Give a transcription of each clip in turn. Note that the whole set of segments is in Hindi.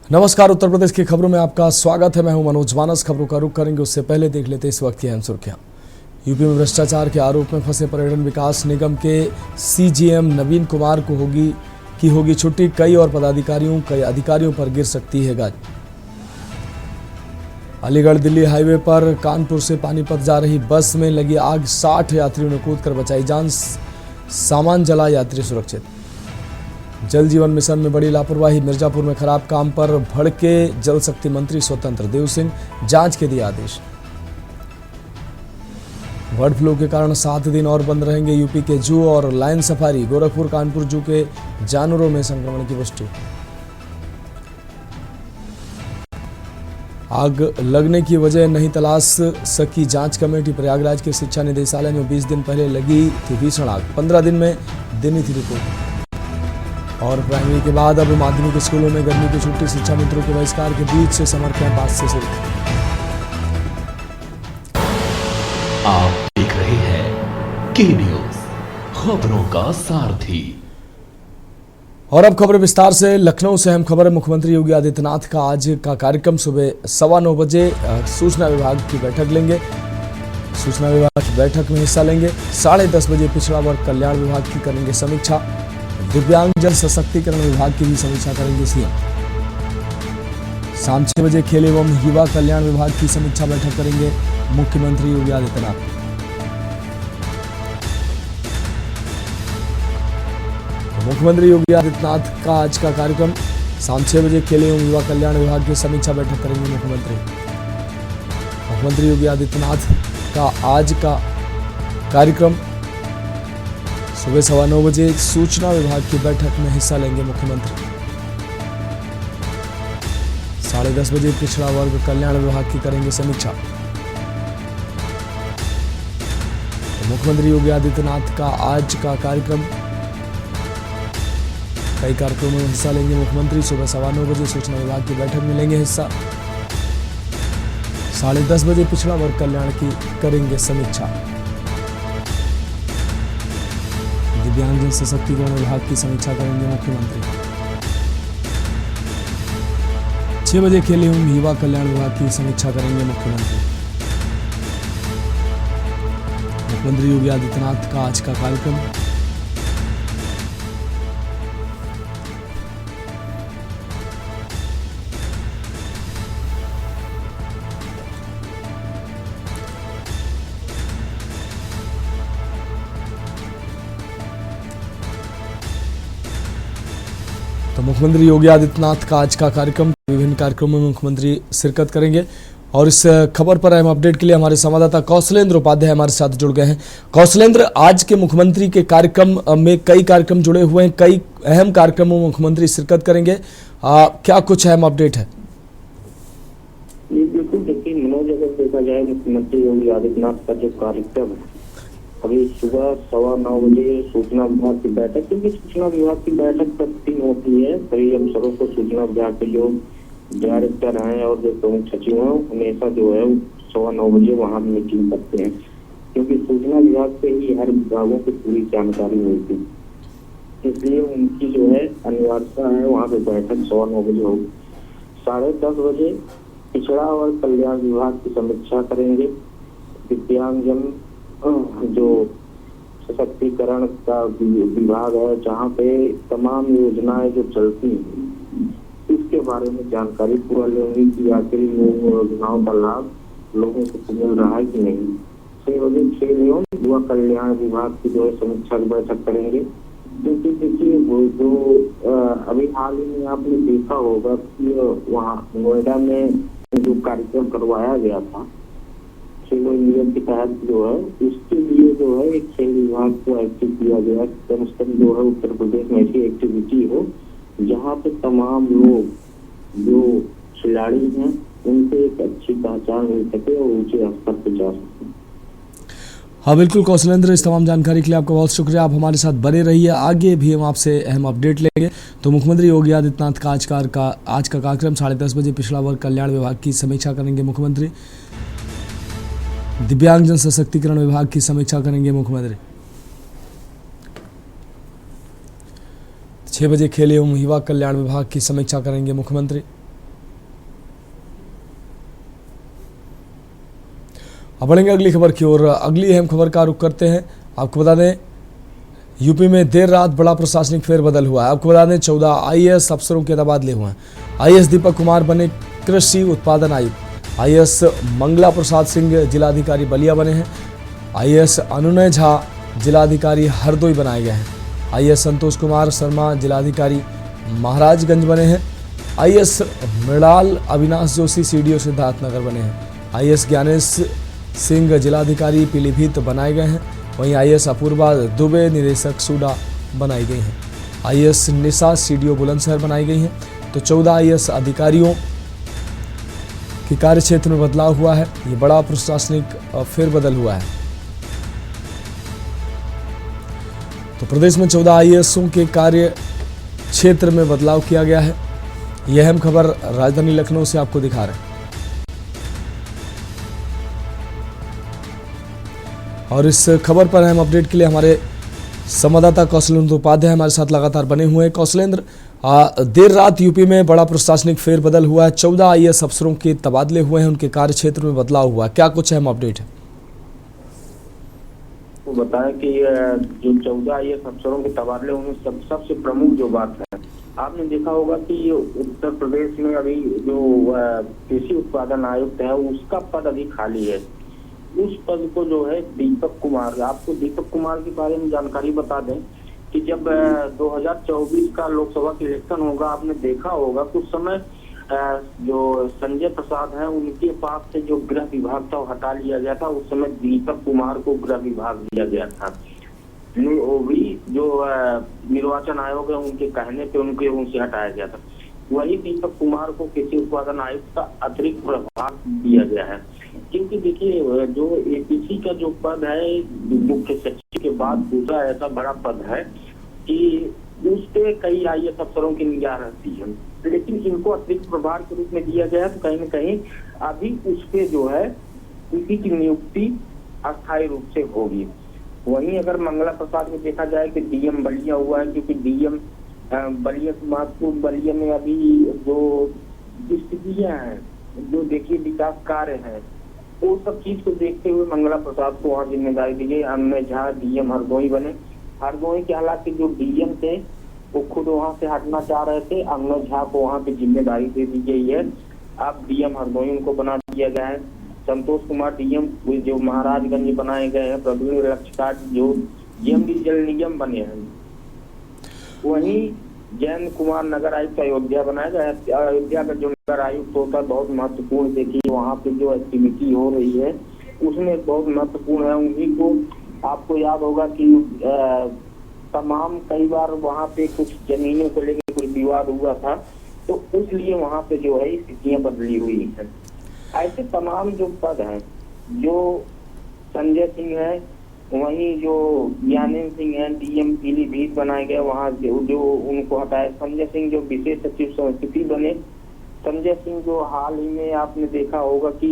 नमस्कार, उत्तर प्रदेश की खबरों में आपका स्वागत है। मैं हूं मनोज मानस। खबरों का रुख करेंगे उससे पहले देख लेते इस वक्त की अहम सुर्खियां। यूपी में भ्रष्टाचार के आरोप में फंसे पर्यटन विकास निगम के सीजीएम नवीन कुमार को होगी छुट्टी। कई और कई अधिकारियों पर गिर सकती है गाज। अलीगढ़ दिल्ली हाईवे पर कानपुर से पानीपत जा रही बस में लगी आग, 60 यात्रियों ने कूदकर बचाई जान, सामान जला, यात्री सुरक्षित। जल जीवन मिशन में बड़ी लापरवाही, मिर्जापुर में खराब काम पर भड़के जल शक्ति मंत्री स्वतंत्र देव सिंह, जांच के दिए आदेश। बर्ड फ्लू के कारण 7 दिन और बंद रहेंगे यूपी के जू और लायन सफारी। गोरखपुर कानपुर जू के जानवरों में संक्रमण की पुष्टि। आग लगने की वजह नहीं तलाश सकी जांच कमेटी। प्रयागराज के शिक्षा निदेशालय में 20 दिन पहले लगी थी भीषण आग, 15 दिन में देनी थी रिपोर्ट। और प्राइमरी के बाद अब माध्यमिक स्कूलों में गर्मी की छुट्टी, शिक्षा मित्रों के बहिष्कार के बीच से समर कैंप आज से शुरू। आप देख रहे हैं के न्यूज, खबरों का सारथी। और अब खबर विस्तार से। लखनऊ से अहम खबर है। मुख्यमंत्री योगी आदित्यनाथ का आज का कार्यक्रम सुबह 9:15 बजे सूचना विभाग की बैठक लेंगे। सूचना विभाग की बैठक में हिस्सा लेंगे। 10:30 बजे पिछड़ा वर्ग कल्याण विभाग की करेंगे समीक्षा। दिव्यांगजन सशक्तिकरण विभाग की भी समीक्षा करेंगे सीएम। शाम 6 बजे खेल एवं युवा कल्याण विभाग की समीक्षा बैठक करेंगे मुख्यमंत्री योगी आदित्यनाथ। तो मुख्यमंत्री योगी आदित्यनाथ का आज का कार्यक्रम शाम 6 बजे खेल एवं युवा कल्याण विभाग की समीक्षा बैठक करेंगे मुख्यमंत्री योगी आदित्यनाथ का आज का कार्यक्रम सुबह 9:15 बजे सूचना विभाग की बैठक में हिस्सा लेंगे मुख्यमंत्री। 10:30 बजे पिछड़ा वर्ग कल्याण विभाग की करेंगे समीक्षा। तो मुख्यमंत्री योगी आदित्यनाथ का आज का कार्यक्रम, कई कार्यक्रमों में हिस्सा लेंगे मुख्यमंत्री। सुबह 9:15 बजे सूचना विभाग की बैठक में लेंगे हिस्सा। 10:30 बजे पिछड़ा वर्ग कल्याण की करेंगे समीक्षा। दिव्यांगजन सशक्तिकरण विभाग की समीक्षा करेंगे मुख्यमंत्री। 6 बजे खेल एवं युवा कल्याण विभाग की समीक्षा करेंगे मुख्यमंत्री। मुख्यमंत्री योगी आदित्यनाथ का आज का कार्यक्रम। तो मुख्यमंत्री योगी आदित्यनाथ का आज का कार्यक्रम, विभिन्न कार्यक्रमों में मुख्यमंत्री शिरकत करेंगे। और इस खबर पर अहम अपडेट के लिए हमारे संवाददाता कौशलेंद्र उपाध्याय हमारे साथ जुड़ गए हैं। कौशलेंद्र, आज के मुख्यमंत्री के कार्यक्रम में कई कार्यक्रम जुड़े हुए हैं, कई अहम कार्यक्रमों में मुख्यमंत्री शिरकत करेंगे, क्या कुछ अहम अपडेट है? बिल्कुल, देखिए मनोज, अगर देखा जाए मुख्यमंत्री योगी आदित्यनाथ का जो कार्यक्रम है, अभी सुबह 9:15 बजे सूचना विभाग की बैठक, क्योंकि सूचना विभाग की बैठक प्रतिदिन होती है। सभी अफसरों को सूचना विभाग के जो डायरेक्टर हैं और जो प्रमुख सचिव हैं हमेशा जो है 9:15 बजे वहाँ मीटिंग करते हैं, क्योंकि सूचना विभाग से ही हर विभागों की पूरी जानकारी मिलती है। इसलिए उनकी जो है अनिवार्यता है वहाँ पे बैठक 9:15 बजे होगी। 10:30 बजे पिछड़ा और कल्याण विभाग की समीक्षा करेंगे। दिव्यांगजन जो सशक्तिकरण का विभाग है, जहाँ पे तमाम योजनाएं जो चलती हैं इसके बारे में जानकारी पूरा लेंगे कि आखिर योजनाओं का लाभ लोगों को मिल रहा है कि नहीं। 6 बजे खेल एवं युवा कल्याण विभाग की जो है समीक्षा की बैठक करेंगे। क्योंकि देखिए वो जो अभी हाल ही में आपने देखा होगा कि वहाँ नोएडा में जो कार्यक्रम करवाया गया था खेलो इंडिया के तहत जो है, उसके लिए जो है एक खेल विभाग को एक्टिव किया गया। कम से कम जो है उत्तर प्रदेश में ऐसी एक्टिविटी हो जहाँ पे तमाम लोग जो खिलाड़ी हैं उनसे एक अच्छी पहचान मिल सके और ऊंचे स्तर पर जा सके। हाँ बिल्कुल कौशलेंद्र, इस तमाम जानकारी के लिए आपका बहुत शुक्रिया। आप हमारे साथ बने रहिए, आगे भी हम आपसे अहम अपडेट लेंगे। तो मुख्यमंत्री योगी आदित्यनाथ का आज का कार्यक्रम 10:30 बजे पिछड़ा वर्ग कल्याण विभाग की समीक्षा करेंगे मुख्यमंत्री। दिव्यांगजन सशक्तिकरण विभाग की समीक्षा करेंगे मुख्यमंत्री। 6 बजे खेल एवं युवा कल्याण विभाग की समीक्षा करेंगे मुख्यमंत्री। अब बढ़ेंगे अगली खबर की ओर। अगली अहम खबर का रुख करते हैं। आपको बता दें, यूपी में देर रात बड़ा प्रशासनिक फेरबदल हुआ है। आपको बता दें 14 आईएएस अफसरों के तबादले हुए हैं। आईएएस दीपक कुमार बने कृषि उत्पादन आयुक्त। आईएएस मंगला प्रसाद सिंह जिलाधिकारी बलिया बने हैं। आईएएस अनुनय झा जिलाधिकारी हरदोई बनाए गए हैं। आईएएस संतोष कुमार शर्मा जिलाधिकारी महाराजगंज बने हैं। आईएएस मृणाल अविनाश जोशी सीडीओ सिद्धार्थनगर बने हैं। आईएएस ज्ञानेश सिंह जिलाधिकारी पीलीभीत बनाए गए हैं। वहीं आईएएस अपूर्वा दुबे निदेशक सूडा बनाई गई हैं। आईएएस निशा सीडीओ बुलंदशहर बनाई गई हैं। तो 14 आईएएस अधिकारियों के कार्यक्षेत्र में बदलाव हुआ है। ये बड़ा प्रशासनिक फेरबदल हुआ है। तो प्रदेश में 14 आईएएसों के कार्य क्षेत्र में बदलाव किया गया है। यह अहम खबर राजधानी लखनऊ से आपको दिखा रहे हैं। और इस खबर पर अहम अपडेट के लिए हमारे संवाददाता कौशलेंद्र उपाध्याय हमारे साथ लगातार बने हुए हैं। कौशलेंद्र, देर रात यूपी में बड़ा प्रशासनिक फेरबदल हुआ है। 14 आईएएस अफसरों के तबादले हुए हैं, उनके कार्य क्षेत्र में बदलाव हुआ है। क्या कुछ अहम अपडेट है? तो बताएं कि जो 14 आईएएस अफसरों के तबादले होंगे, सबसे प्रमुख जो बात है, आपने देखा होगा कि उत्तर प्रदेश में अभी जो कृषि उत्पादन आयुक्त है उसका पद अभी खाली है। उस पद को जो है दीपक कुमार, आपको दीपक कुमार के बारे में जानकारी बता दें कि जब 2024 का लोकसभा का इलेक्शन होगा, आपने देखा होगा कुछ समय जो संजय प्रसाद है उनके पास से जो गृह विभाग था वो हटा लिया गया था। उस समय दीपक कुमार को गृह विभाग दिया गया था। वो भी जो निर्वाचन आयोग है उनके कहने पे उनसे हटाया गया था। वही दीपक कुमार को कृषि उत्पादन आयुक्त का अतिरिक्त प्रभार दिया गया है। क्योंकि देखिए, जो एपीसी का जो पद है मुख्य सचिव के बाद दूसरा ऐसा बड़ा पद है कि उस पे कई आईएएस अफसरों की निगाह रहती है, लेकिन इनको अतिरिक्त प्रभार के रूप में दिया गया है। तो कहीं न कहीं अभी उस पे जो है किसी की नियुक्ति अस्थायी रूप से होगी। वहीं अगर मंगला प्रसाद में देखा जाए कि डीएम बलिया हुआ है, क्योंकि डीएम बलिया महत्वपूर्ण, बलिया में अभी जो स्थितियां हैं, जो देखिए विकास कार्य है, वो सब चीज को देखते हुए मंगला प्रसाद को वहाँ जिम्मेदारी दी गई। अनुनय झा डीएम हरदोई बने। हरदोई के हालांकि जो डीएम थे वो खुद वहाँ से हटना चाह रहे थे। अनुनय झा को वहाँ पे जिम्मेदारी दे दी गई है। अब डीएम हरदोई उनको बना दिया गया है। संतोष कुमार डीएम जो महाराजगंज बनाए गए हैं। प्रवीण लक्षकार जो जीएमडी जल निगम बने हैं। वहीं जैन कुमार नगर आयुक्त अयोध्या बनाया गया है। अयोध्या का जो नगर आयुक्त होता है बहुत महत्वपूर्ण, देखिए वहाँ पे जो एक्टिविटी हो रही है उसमें बहुत महत्वपूर्ण है। उन्हीं को आपको याद होगा कि तमाम कई बार वहाँ पे कुछ जमीनों को लेकर कुछ विवाद हुआ था, तो इसलिए वहाँ पे जो है स्थितियां बदली हुई है। ऐसे तमाम जो पद हैं, जो संजय सिंह है, वहीं जो ज्ञानेश सिंह है डीएम पीलीभीत बनाए गए, वहाँ जो उनको हटाया। संजय सिंह जो विशेष सचिव संस्कृति बने। संजय सिंह जो हाल ही में आपने देखा होगा कि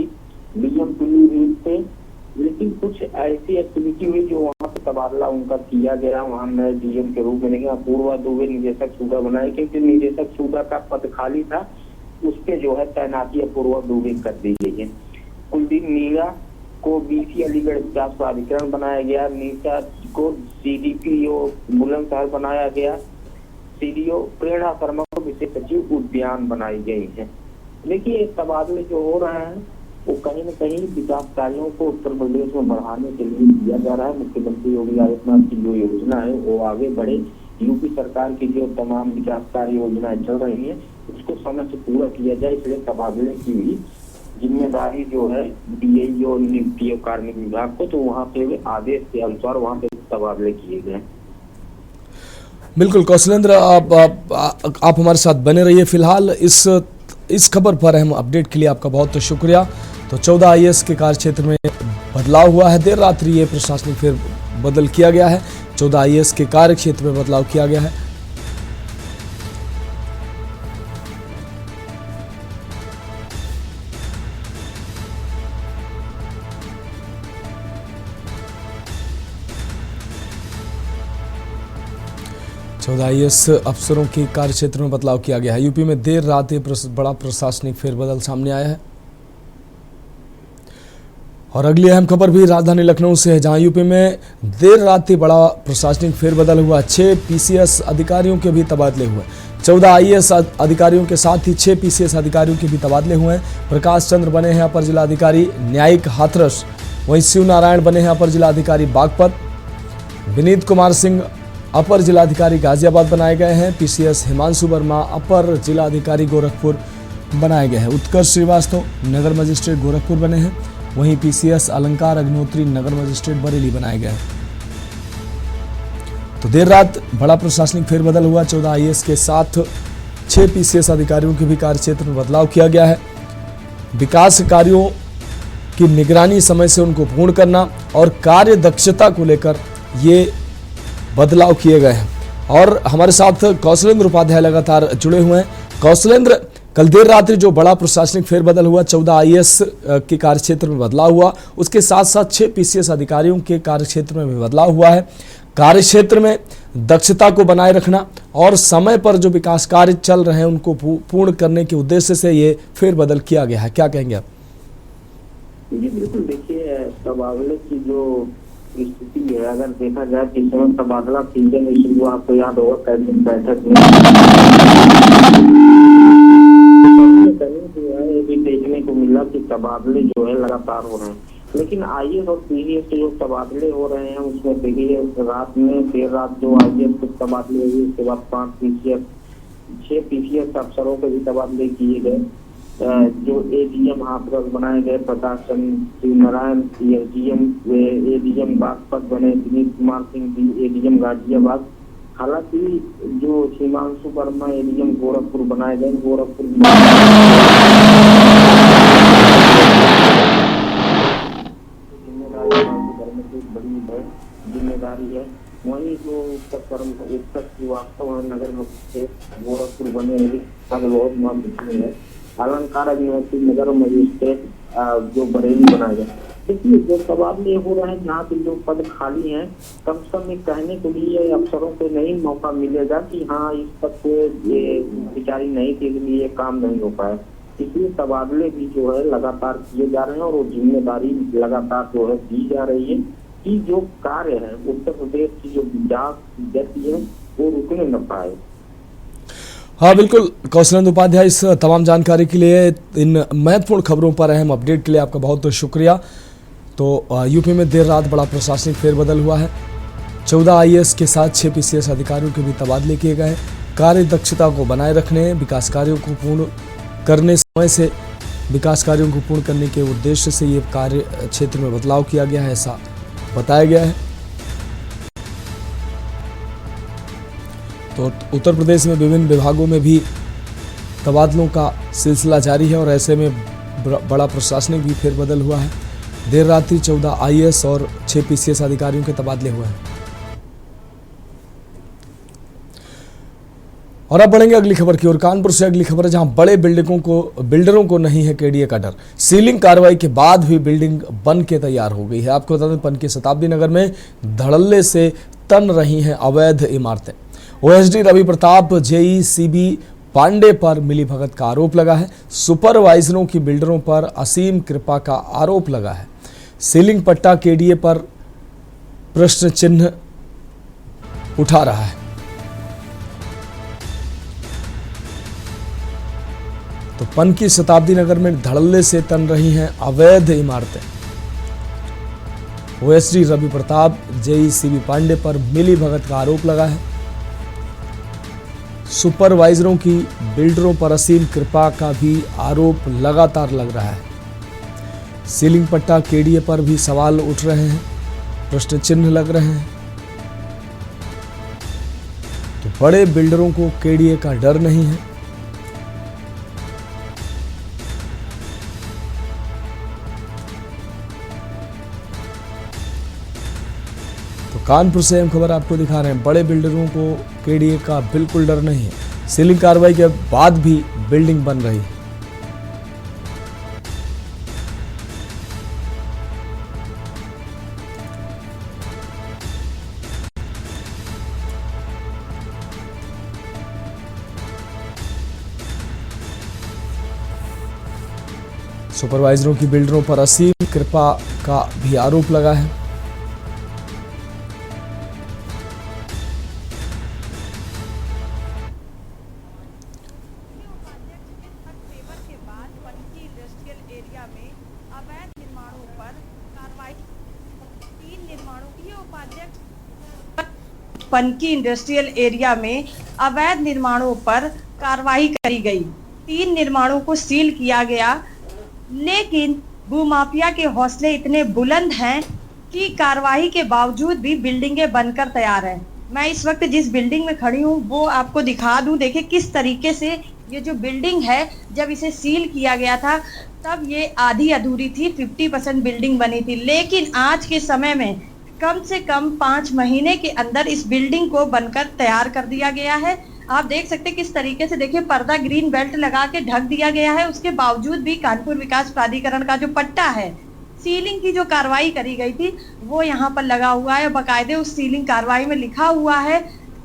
डीएम पीलीभीत थे, लेकिन कुछ ऐसी एक्टिविटी हुई जो वहाँ पे तबादला उनका किया गया। वहाँ नए डीएम के रूप में अपूर्वा दुबे निदेशक सूडा बनाए, क्योंकि निदेशक सूडा का पद खाली था, उसके जो है तैनाती अपूर्वा दुबे कर दी गई है। कुलदीप मीणा को बीसी अलीगढ़ विकास प्राधिकरण बनाया गया। निशा को सीडीपीओ बुलंदशहर बनाया गया। सीडीओ प्रेरणा शर्मा को विशेष सचिव उद्यान बनाई गई है। देखिए, तबादले जो हो रहे हैं वो कहीं न कहीं विकास कार्यों को उत्तर प्रदेश में बढ़ाने के लिए किया जा रहा है। मुख्यमंत्री योगी आदित्यनाथ की जो योजना है वो आगे बढ़े। यूपी सरकार की जो तमाम विकास कार्य योजनाएं चल रही है उसको समय से पूरा किया जाए, इसलिए तबादले की भी जिम्मेदारी जो है डीआईओ और नियुक्ति और कार्मिक विभाग को, तो वहाँ पे आदेश के अनुसार वहाँ पे तबादले किए गए। बिल्कुल कौशलेंद्र, आप हमारे साथ बने रहिए। फिलहाल इस खबर पर अहम अपडेट के लिए आपका बहुत शुक्रिया। तो 14 आईएएस के कार्य क्षेत्र में बदलाव हुआ है। देर रात्रि ये प्रशासनिक फेर बदल किया गया है। 14 आईएएस के कार्य क्षेत्र में बदलाव किया गया है। आईएएस अफसरों के कार्य क्षेत्र में बदलाव किया गया है। यूपी में देर रात बड़ा प्रशासनिक फेरबदल सामने आया है। और अगली अहम खबर भी राजधानी लखनऊ से है, जहां यूपी में देर रात ही बड़ा प्रशासनिक फेरबदल हुआ। 6 पीसीएस अधिकारियों के भी तबादले हुए। 14 आईएएस अधिकारियों के साथ ही 6 पीसीएस अधिकारियों के भी तबादले हुए हैं। प्रकाश चंद्र बने हैं अपर जिलाधिकारी न्यायिक हाथरस, वहीं शिव नारायण बने हैं अपर जिलाधिकारी बागपत। विनीत कुमार सिंह अपर जिलाधिकारी गाजियाबाद बनाए गए हैं। पीसीएस हिमांशु वर्मा अपर जिलाधिकारी गोरखपुर बनाए गए हैं। उत्कर्ष श्रीवास्तव नगर मजिस्ट्रेट गोरखपुर बने हैं, वहीं पीसीएस अलंकार अग्निहोत्री नगर मजिस्ट्रेट बरेली बनाए गए हैं। तो देर रात बड़ा प्रशासनिक फेरबदल हुआ। 14 आईएएस के साथ 6 पीसीएस अधिकारियों के भी कार्यक्षेत्र में बदलाव किया गया है। विकास कार्यों की निगरानी समय से उनको पूर्ण करना और कार्य दक्षता को लेकर ये बदलाव किए गए हैं। और हमारे साथ कौशलेंद्र उपाध्याय लगातार जुड़े हुए हैं। कौशलेंद्र, कल देर रात्रि जो बड़ा प्रशासनिक फेरबदल हुआ, 14 आईएएस के कार्यक्षेत्र में बदलाव हुआ, उसके साथ साथ 6 पीसीएस अधिकारियों के कार्यक्षेत्र में भी बदलाव हुआ है। कार्यक्षेत्र में दक्षता को बनाए रखना और समय पर जो विकास कार्य चल रहे हैं उनको पूर्ण करने के उद्देश्य से ये फेरबदल किया गया है, क्या कहेंगे आप? जी बिल्कुल, देखिए तबादले की जो स्थिति है, अगर देखा जाए कि समय तबादला सीजन इशू आपको याद होगा कैबिनेट बैठक में जो है ये भी देखने को मिला कि तबादले जो है लगातार हो रहे हैं। लेकिन आईएएस और पीसीएस के जो तबादले हो रहे हैं उसमें देखिए रात में देर रात जो आईएएस के तबादले हुए, उसके बाद 6 पीसीएस अफसरों के भी तबादले किए गए। जो एडीएम हाथरस बनाए गए प्रकाश चंद्र, शिव नारायण एडीएम बागपत बने, विनीत कुमार सिंह भी एडीएम गाजियाबाद। हालांकि जो हिमांशु वर्मा एडीएम गोरखपुर बनाए गए, गोरखपुर जिम्मेदारी है। वहीं जो उत्कर्ष श्रीवास्तव नगर मजिस्ट्रेट गोरखपुर बने बहुत महत्वपूर्ण है। अलंकार अग्निहोत्री नगर मजिस्ट्रेट जो बरेली बनाए गए। देखिए जो तबादले हो रहे हैं, जहाँ पे जो पद खाली हैं, कम से कम कहने के लिए अफसरों को नहीं मौका मिलेगा कि हाँ इस पद पे ये बेचारी नहीं थी, इसलिए ये काम नहीं हो पाया। इसलिए तबादले भी जो है लगातार किए जा रहे हैं और वो जिम्मेदारी लगातार जो है दी जा रही है कि जो कार्य है उत्तर प्रदेश की जो विकास गति है वो रुकने न पाए। हाँ बिल्कुल कौशलेंद्र उपाध्याय, इस तमाम जानकारी के लिए, इन महत्वपूर्ण खबरों पर अहम अपडेट के लिए आपका बहुत बहुत शुक्रिया। तो यूपी में देर रात बड़ा प्रशासनिक फेरबदल हुआ है। 14 आईएएस के साथ 6 पीसीएस अधिकारियों के भी तबादले किए गए हैं। कार्य दक्षता को बनाए रखने, विकास कार्यों को पूर्ण करने, समय से विकास कार्यों को पूर्ण करने के उद्देश्य से ये कार्य क्षेत्र में बदलाव किया गया है, ऐसा बताया गया है। तो उत्तर प्रदेश में विभिन्न विभागों में भी तबादलों का सिलसिला जारी है और ऐसे में बड़ा प्रशासनिक भी फेरबदल हुआ है। देर रात्रि 14 आईएएस और 6 पीसीएस अधिकारियों के तबादले हुए हैं। और अब बढ़ेंगे अगली खबर की ओर। कानपुर से अगली खबर है, जहां बड़े बिल्डरों को नहीं है केडीए का डर। सीलिंग कार्रवाई के बाद भी बिल्डिंग बन के तैयार हो गई है। आपको बता दें, पनकी शताब्दी नगर में धड़ल्ले से तन रही हैं अवैध इमारतें। ओएसडी रवि प्रताप जेईसीबी पांडे पर मिलीभगत का आरोप लगा है। सुपरवाइजरों की बिल्डरों पर असीम कृपा का आरोप लगा है। सीलिंग पट्टा केडीए पर प्रश्न चिन्ह उठा रहा है। तो पनकी शताब्दी नगर में धड़ल्ले से तन रही हैं अवैध इमारतें। ओएसडी रवि प्रताप जेईसीबी पांडे पर मिलीभगत का आरोप लगा है। सुपरवाइजरों की बिल्डरों पर असीम कृपा का भी आरोप लगातार लग रहा है। सीलिंग पट्टा केडीए पर भी सवाल उठ रहे हैं, प्रश्न चिन्ह लग रहे हैं। तो बड़े बिल्डरों को केडीए का डर नहीं है। कानपुर से हम खबर आपको दिखा रहे हैं, बड़े बिल्डरों को केडीए का बिल्कुल डर नहीं है। सीलिंग कार्रवाई के बाद भी बिल्डिंग बन रही है। सुपरवाइजरों की बिल्डरों पर असीम कृपा का भी आरोप लगा है। पनकी इंडस्ट्रियल एरिया में अवैध निर्माणों पर कार्रवाई करी गई। 3 निर्माणों को सील किया गया, लेकिन भूमाफिया के हौसले इतने बुलंद हैं कि कार्रवाई के बावजूद भी बिल्डिंगें बनकर तैयार हैं। मैं इस वक्त जिस बिल्डिंग में खड़ी हूँ वो आपको दिखा दूं। देखिए किस तरीके से ये जो बिल्डिंग है, जब इसे सील किया गया था तब ये आधी अधूरी थी, 50% बिल्डिंग बनी थी, लेकिन आज के समय में कम से कम 5 महीने के अंदर इस बिल्डिंग को बनकर तैयार कर दिया गया है। आप देख सकते हैं किस तरीके से, देखिए पर्दा ग्रीन बेल्ट लगा के ढक दिया गया है। उसके बावजूद भी कानपुर विकास प्राधिकरण का जो पट्टा है, सीलिंग की जो कार्रवाई करी गई थी वो यहाँ पर लगा हुआ है। बाकायदे उस सीलिंग कार्रवाई में लिखा हुआ है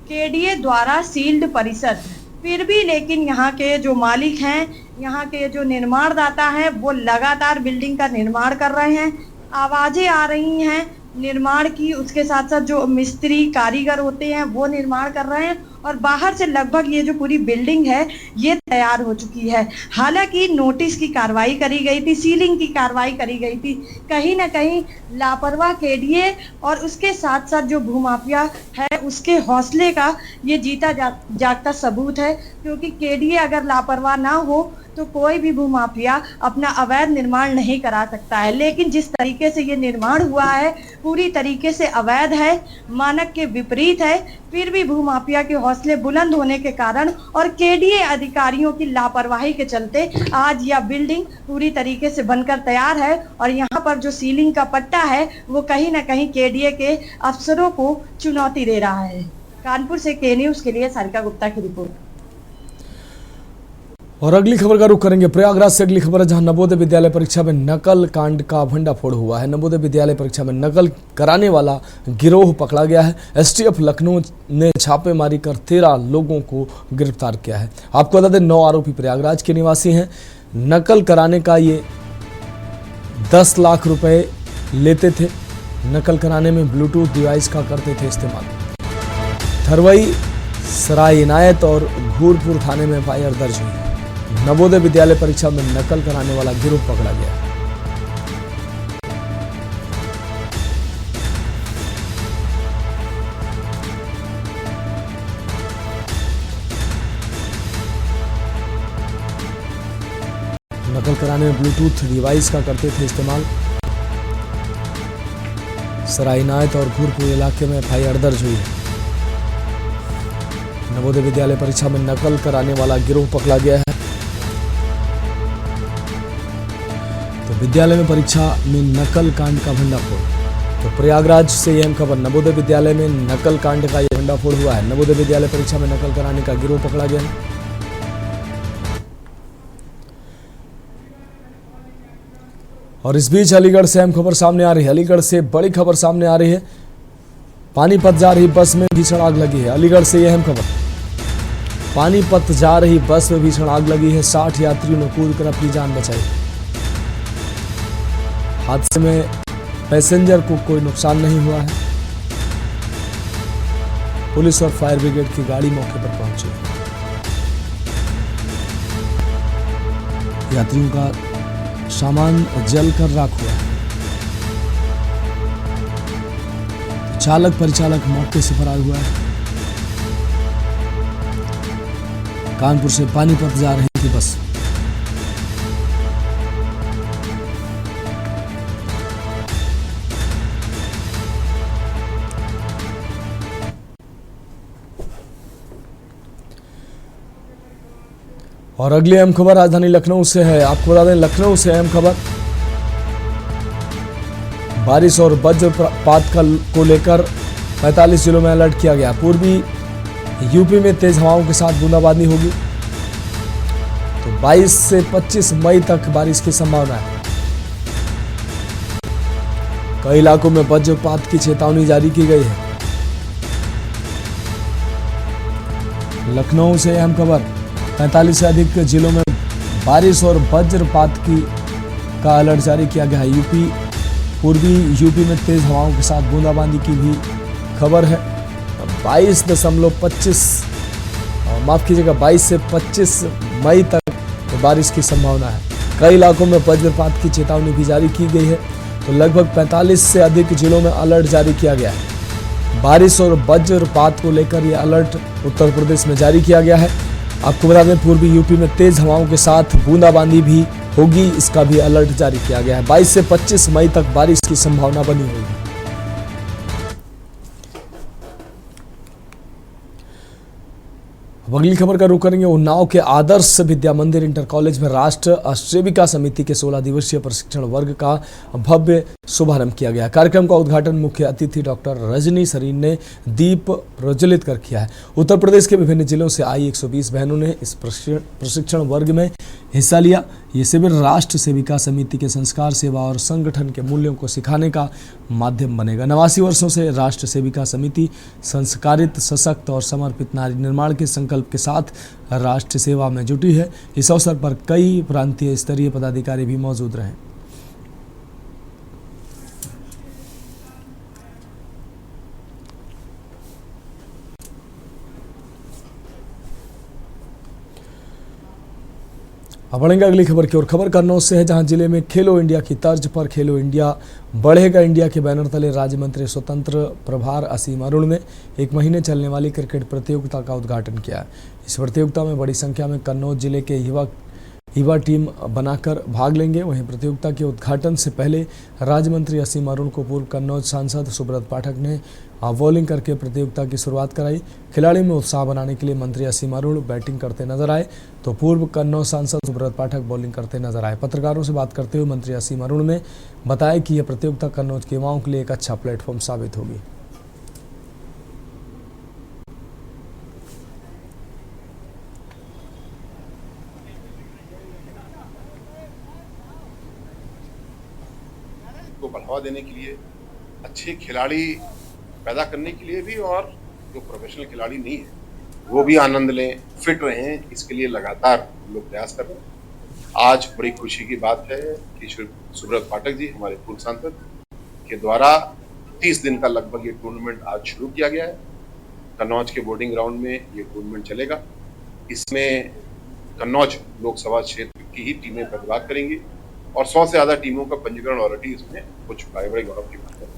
केडीए द्वारा सील्ड परिसर। फिर भी लेकिन यहाँ के जो मालिक हैं, यहाँ के जो निर्माणदाता हैं, वो लगातार बिल्डिंग का निर्माण कर रहे हैं। आवाजें आ रही हैं निर्माण की, उसके साथ साथ जो मिस्त्री कारीगर होते हैं वो निर्माण कर रहे हैं, और बाहर से लगभग ये जो पूरी बिल्डिंग है ये तैयार हो चुकी है। हालांकि नोटिस की कार्रवाई करी गई थी, सीलिंग की कार्रवाई करी गई थी, कहीं ना कहीं लापरवाह केडीए और उसके साथ साथ जो भूमाफिया है उसके हौसले का ये जीता जागता सबूत है। क्योंकि केडीए अगर लापरवाह ना हो तो कोई भी भूमाफिया अपना अवैध निर्माण नहीं करा सकता है, लेकिन जिस तरीके से ये निर्माण हुआ है पूरी तरीके से अवैध है, मानक के विपरीत है। फिर भी भूमाफिया के हौसले बुलंद होने के कारण और केडीए अधिकारियों की लापरवाही के चलते आज यह बिल्डिंग पूरी तरीके से बनकर तैयार है, और यहाँ पर जो सीलिंग का पट्टा है वो कहीं ना कहीं केडीए के अफसरों को चुनौती दे रहा है। कानपुर से के न्यूज़ के लिए सारिका गुप्ता की रिपोर्ट। और अगली खबर का रुख करेंगे प्रयागराज से। अगली खबर है जहां नवोदय विद्यालय परीक्षा में नकल कांड का भंडाफोड़ हुआ है। नवोदय विद्यालय परीक्षा में नकल कराने वाला गिरोह पकड़ा गया है। एसटीएफ लखनऊ ने छापेमारी कर 13 लोगों को गिरफ्तार किया है। आपको बता दें 9 आरोपी प्रयागराज के निवासी हैं। नकल कराने का ये 10 लाख रुपए लेते थे। नकल कराने में ब्लूटूथ डिवाइस का करते थे इस्तेमाल। थरवई, सराय इनायत और घूरपुर थाने में एफआईआर दर्ज हुई है। नवोदय विद्यालय परीक्षा में नकल कराने वाला गिरोह पकड़ा गया। नकल कराने में ब्लूटूथ डिवाइस का करते थे इस्तेमाल। सराय इनायत और घूरपुर इलाके में एफआईआर दर्ज हुई है। नवोदय विद्यालय परीक्षा में नकल कराने वाला गिरोह पकड़ा गया है। तो विद्यालय में परीक्षा में नकल कांड का भंडाफोड़। तो प्रयागराज से यह खबर, नवोदय विद्यालय में नकल कांड का यह भंडाफोड़ हुआ है। नवोदय विद्यालय परीक्षा में नकल कराने का गिरोह पकड़ा गया है। और इस बीच अलीगढ़ से अहम खबर सामने आ रही है। अलीगढ़ से बड़ी खबर सामने आ रही है। पानीपत जा रही बस में भीषण आग लगी है। अलीगढ़ से यह अहम खबर, पानीपत जा रही बस में भीषण आग लगी है। 60 यात्रियों ने कूदकर अपनी जान बचाई। हादसे में पैसेंजर को कोई नुकसान नहीं हुआ है। पुलिस और फायर ब्रिगेड की गाड़ी मौके पर पहुंची। यात्रियों का सामान जलकर राख हुआ है। चालक परिचालक मौके से फरार हुआ है। कानपुर से पानीपत जा रही थी बस। और अगली अहम खबर राजधानी लखनऊ से है। आपको बता दें लखनऊ से अहम खबर, बारिश और वज्रपात को लेकर 45 जिलों में अलर्ट किया गया। पूर्वी यूपी में तेज हवाओं के साथ बूंदाबांदी होगी। तो 22 से 25 मई तक बारिश की संभावना है। कई इलाकों में वज्रपात की चेतावनी जारी की गई है। लखनऊ से अहम खबर, 45 से अधिक जिलों में बारिश और वज्रपात की का अलर्ट जारी किया गया है। पूर्वी यूपी में तेज हवाओं के साथ बूंदाबांदी की भी खबर है। 22 से 25 मई तक बारिश की संभावना है। कई इलाकों में वज्रपात की चेतावनी भी जारी की गई है। तो लगभग 45 से अधिक जिलों में अलर्ट जारी किया गया है। बारिश और वज्रपात को लेकर यह अलर्ट उत्तर प्रदेश में जारी किया गया है। आपको बता दें, पूर्वी यूपी में तेज हवाओं के साथ बूंदाबांदी भी होगी, इसका भी अलर्ट जारी किया गया है। 22 से 25 मई तक बारिश की संभावना बनी हुई है। अगली खबर का रुख करेंगे उन्नाव के आदर्श विद्या मंदिर इंटर कॉलेज में राष्ट्र सेविका समिति के 16 दिवसीय प्रशिक्षण वर्ग का भव्य शुभारंभ किया गया। कार्यक्रम का उद्घाटन मुख्य अतिथि डॉक्टर रजनी सरीन ने दीप प्रज्वलित कर किया है। उत्तर प्रदेश के विभिन्न जिलों से आई 120 बहनों ने इस प्रशिक्षण वर्ग में हिस्सा लिया। ये शिविर राष्ट्र सेविका समिति के संस्कार, सेवा और संगठन के मूल्यों को सिखाने का माध्यम बनेगा। 89 वर्षों से राष्ट्र सेविका समिति संस्कारित, सशक्त और समर्पित नारी निर्माण के संकल्प के साथ राष्ट्र सेवा में जुटी है। इस अवसर पर कई प्रांतीय स्तरीय पदाधिकारी भी मौजूद रहे। अब बढ़ेंगे अगली खबर की ओर। खबर कन्नौज से है, जहां जिले में खेलो इंडिया की तर्ज पर खेलो इंडिया बढ़ेगा इंडिया के बैनर तले राज्य मंत्री स्वतंत्र प्रभार असीम अरुण ने 1 महीने चलने वाली क्रिकेट प्रतियोगिता का उद्घाटन किया। इस प्रतियोगिता में बड़ी संख्या में कन्नौज जिले के युवा टीम बनाकर भाग लेंगे। वहीं प्रतियोगिता के उद्घाटन से पहले राज्य मंत्री असीम अरुण को पूर्व कन्नौज सांसद सुब्रत पाठक ने बॉलिंग करके प्रतियोगिता की शुरुआत कराई। खिलाड़ी में उत्साह बनाने के लिए मंत्री असीम अरुण बैटिंग करते नजर आए, तो पूर्व कन्नौज सांसद सुब्रत पाठक बॉलिंग करते नजर आए। पत्रकारों से बात करते हुए मंत्री असीम अरुण ने बताया कि यह प्रतियोगिता कन्नौज के युवाओं के लिए एक अच्छा प्लेटफॉर्म साबित होगी। को बढ़ावा देने के लिए, अच्छे खिलाड़ी पैदा करने के लिए भी, और जो प्रोफेशनल खिलाड़ी नहीं है वो भी आनंद लें, फिट रहें, इसके लिए लगातार लोग प्रयास कर रहे हैं। आज बड़ी खुशी की बात है कि सुब्रत पाठक जी, हमारे पूर्व सांसद के द्वारा 30 दिन का लगभग ये टूर्नामेंट आज शुरू किया गया है। कन्नौज के बोर्डिंग ग्राउंड में ये टूर्नामेंट चलेगा। इसमें कन्नौज लोकसभा क्षेत्र की ही टीमें प्रतिभाग करेंगी और 100 से ज्यादा टीमों का पंजीकरण ऑलरेडी इसमें हो चुका है। बड़े गौरव की बात है।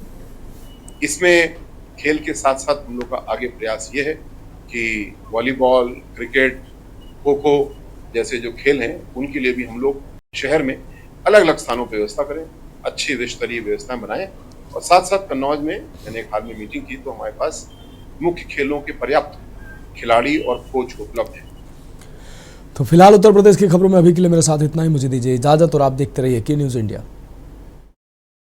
इसमें खेल के साथ साथ हम लोग का आगे प्रयास ये है कि वॉलीबॉल, क्रिकेट, खो खो जैसे जो खेल हैं उनके लिए भी हम लोग शहर में अलग अलग स्थानों पर व्यवस्था करें, अच्छी विश्व स्तरीय व्यवस्थाएं बनाएं। और साथ साथ कन्नौज में मैंने एक हाल में मीटिंग की तो हमारे पास मुख्य खेलों के पर्याप्त खिलाड़ी और कोच उपलब्ध हैं। तो फिलहाल उत्तर प्रदेश की खबरों में अभी के लिए मेरे साथ इतना ही। मुझे दीजिए इजाजत और आप देखते रहिए के न्यूज़ इंडिया।